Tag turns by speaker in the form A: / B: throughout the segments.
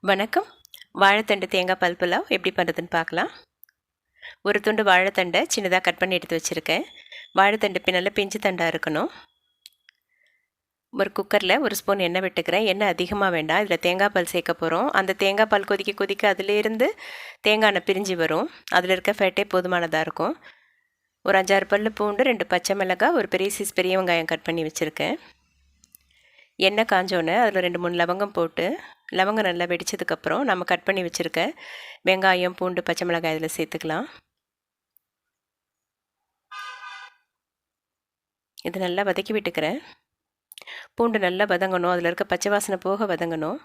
A: வணக்கம். வாழைத்தண்டு தேங்காய் பால் புலாவ் எப்படி பண்ணுறதுன்னு பார்க்கலாம். ஒரு துண்டு வாழைத்தண்டை சின்னதாக கட் பண்ணி எடுத்து வச்சுருக்கேன். வாழைத்தண்டு நல்லா பிஞ்சு தண்டாக இருக்கணும். ஒரு குக்கரில் ஒரு ஸ்பூன் எண்ணெய் விட்டுக்கிறேன். எண்ணெய் அதிகமாக வேண்டாம். இதில் தேங்காய் பால் சேர்க்க போகிறோம். அந்த தேங்காய் பால் கொதிக்க கொதிக்க அதிலேருந்து தேங்காய் எண்ணெய் பிரிஞ்சு வரும். அதில் இருக்க ஃபேட்டே போதுமானதாக இருக்கும். ஒரு 5-6 பல் பூண்டு, 2 பச்சை மிளகாய், ஒரு பெரிய சைஸ் பெரிய வெங்காயம் கட் பண்ணி வச்சுருக்கேன். எண்ணெய் காஞ்சோன்னே அதில் 2-3 லவங்கம் போட்டு, லவங்கம் நல்லா வெடித்ததுக்கப்புறம் நம்ம கட் பண்ணி வச்சுருக்க வெங்காயம், பூண்டு, பச்சை மிளகாய் இதில் சேர்த்துக்கலாம். இது நல்லா வதக்கி விட்டுக்கிறேன். பூண்டு நல்லா வதங்கணும், அதில் இருக்க பச்சை வாசனை போக வதங்கணும்.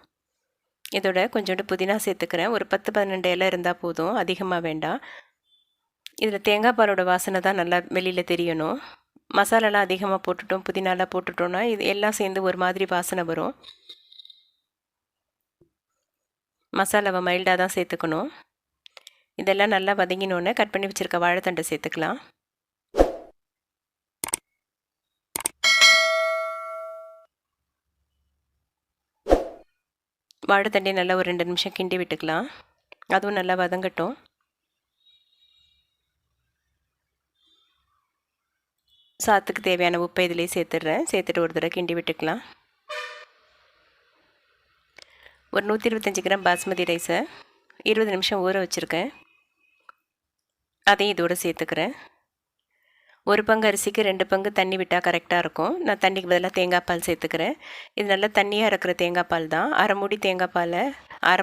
A: இதோட கொஞ்சோண்டு புதினா சேர்த்துக்கிறேன். ஒரு 10-12 இலை இருந்தால் போதும், அதிகமாக வேண்டாம். இதில் தேங்காய் பாலோட வாசனை தான் நல்லா வெளியில் தெரியணும். மசாலாலாம் அதிகமாக போட்டுட்டோம், புதினாலாம் போட்டுட்டோன்னா இது எல்லாம் சேர்ந்து ஒரு மாதிரி வாசனை வரும். மசாலாவை மைல்டாக தான் சேர்த்துக்கணும். இதெல்லாம் நல்லா வதங்கினோன்னே கட் பண்ணி வச்சுருக்க வாழைத்தண்டை சேர்த்துக்கலாம். வாழைத்தண்டையை நல்லா ஒரு 2 நிமிஷம் கிண்டி விட்டுக்கலாம். அதுவும் நல்லா வதங்கட்டும். சாத்துக்கு தேவையான உப்பை இதிலே சேர்த்துடுறேன். சேர்த்துட்டு ஒரு தடவை கிண்டி விட்டுக்கலாம். ஒரு 125 கிராம் பாஸ்மதி ரைஸை 20 நிமிஷம் ஊற வச்சுருக்கேன். அதையும் இதோடு சேர்த்துக்கிறேன். ஒரு பங்கு அரிசிக்கு 2 பங்கு தண்ணி விட்டால் கரெக்டாக இருக்கும். நான் தண்ணிக்கு பதிலாக தேங்காய் பால் சேர்த்துக்கிறேன். இது நல்லா தண்ணியாக இருக்கிற தேங்காய் பால் தான். அரை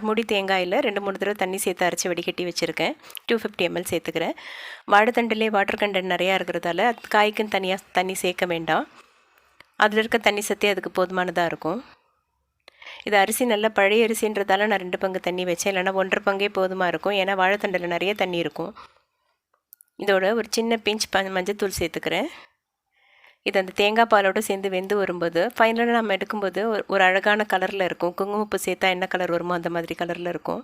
A: மூடி தேங்காயில் 2-3 தடவை தண்ணி சேர்த்து அரைச்சி வடிகட்டி வச்சுருக்கேன். 250 ml சேர்த்துக்கிறேன். வாழைத்தண்டிலே வாட்டர் கண்டென்ட் நிறையா இருக்கிறதால காய்க்குன்னு தனியாக தண்ணி சேர்க்க வேண்டாம். அதில் இருக்க தண்ணி சத்தே அதுக்கு போதுமானதாக இருக்கும். இது அரிசி நல்லா பழைய அரிசின்றதால நான் 2 பங்கு தண்ணி வச்சேன். இல்லைனா 1.5 பங்கே போதுமாக இருக்கும். ஏன்னா வாழைத்தண்டில் நிறைய தண்ணி இருக்கும். இதோட ஒரு சின்ன பிஞ்ச் மஞ்சத்தூள் சேர்த்துக்கிறேன். இது அந்த தேங்காய் பாலோடு சேர்ந்து வெந்து வரும்போது ஃபைனலாக நம்ம எடுக்கும்போது ஒரு அழகான கலரில் இருக்கும். குங்குமப்பூ சேர்த்தா என்ன கலர் வருமோ அந்த மாதிரி கலரில் இருக்கும்.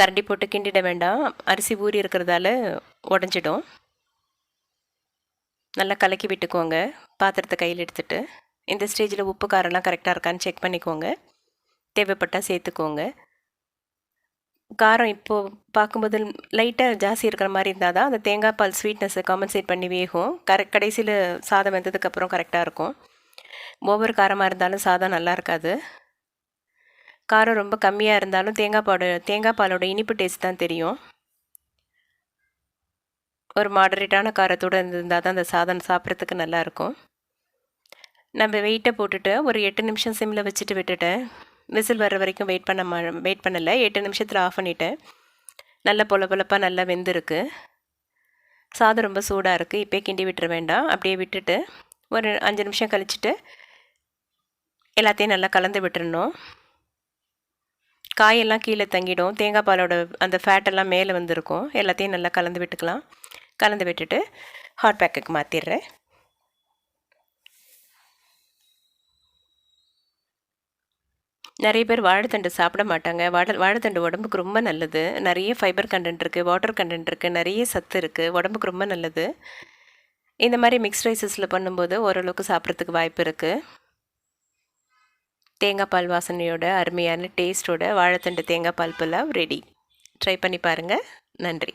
A: கரண்டி போட்டு கிண்டிட வேண்டாம், அரிசி ஊறி இருக்கிறதால உடஞ்சிடும். நல்லா கலக்கி விட்டுக்கோங்க. பாத்திரத்தை கையில் எடுத்துகிட்டு இந்த ஸ்டேஜில் உப்பு காரெல்லாம் கரெக்டாக இருக்கான்னு செக் பண்ணிக்கோங்க. தேவைப்பட்டால் சேர்த்துக்கோங்க. காரம் இப்போது பார்க்கும்போது லைட்டாக ஜாஸ்தி இருக்கிற மாதிரி இருந்தால் தான் அந்த தேங்காய் பால் ஸ்வீட்னஸை காம்பன்சேட் பண்ணி வேகும். கடைசியில் சாதம் வெந்ததுக்கப்புறம் கரெக்டாக இருக்கும். ஒவ்வொரு காரமாக இருந்தாலும் சாதம் நல்லா இருக்காது. காரம் ரொம்ப கம்மியாக இருந்தாலும் தேங்காய் பாலோட இனிப்பு டேஸ்ட் தான் தெரியும். ஒரு மாடரேட்டான காரத்தோடு இருந்தால் தான் அந்த சாதம் சாப்பிட்றதுக்கு நல்லாயிருக்கும். நம்ம வெயிட்டை போட்டுட்டு ஒரு 8 நிமிஷம் சிம்மில் வச்சுட்டு விட்டுட்டேன். விசில் வர்ற வரைக்கும் வெயிட் பண்ணலை. 8 நிமிஷத்தில் ஆஃப் பண்ணிவிட்டேன். நல்லா பொலப்பாக நல்லா வெந்திருக்கு. சாதம் ரொம்ப சூடாக இருக்குது. இப்போயே கிண்டி விட்டுற வேண்டாம். அப்படியே விட்டுட்டு ஒரு 5 நிமிஷம் கழிச்சுட்டு எல்லாத்தையும் நல்லா கலந்து விட்டுறணும். காயெல்லாம் கீழே தங்கிடும். தேங்காய் பாலோட அந்த ஃபேட்டெல்லாம் மேலே வந்திருக்கும். எல்லாத்தையும் நல்லா கலந்து விட்டுக்கலாம். கலந்து விட்டுட்டு ஹாட் பேக்குக்கு மாற்றிடுறேன். நிறைய பேர் வாழைத்தண்டு சாப்பிட மாட்டாங்க. வாழைத்தண்டு உடம்புக்கு ரொம்ப நல்லது. நிறைய ஃபைபர் கண்டென்ட் இருக்குது, வாட்டர் கண்டென்ட் இருக்குது, நிறைய சத்து இருக்குது. உடம்புக்கு ரொம்ப நல்லது. இந்த மாதிரி மிக்ஸ் ரைஸஸில் பண்ணும்போது ஓரளவுக்கு சாப்பிட்றதுக்கு வாய்ப்பு இருக்குது. தேங்காய் பால் வாசனையோட அருமையான டேஸ்ட்டோட வாழைத்தண்டு தேங்காய் பால் புலாவ் ரெடி. ட்ரை பண்ணி பாருங்கள். நன்றி.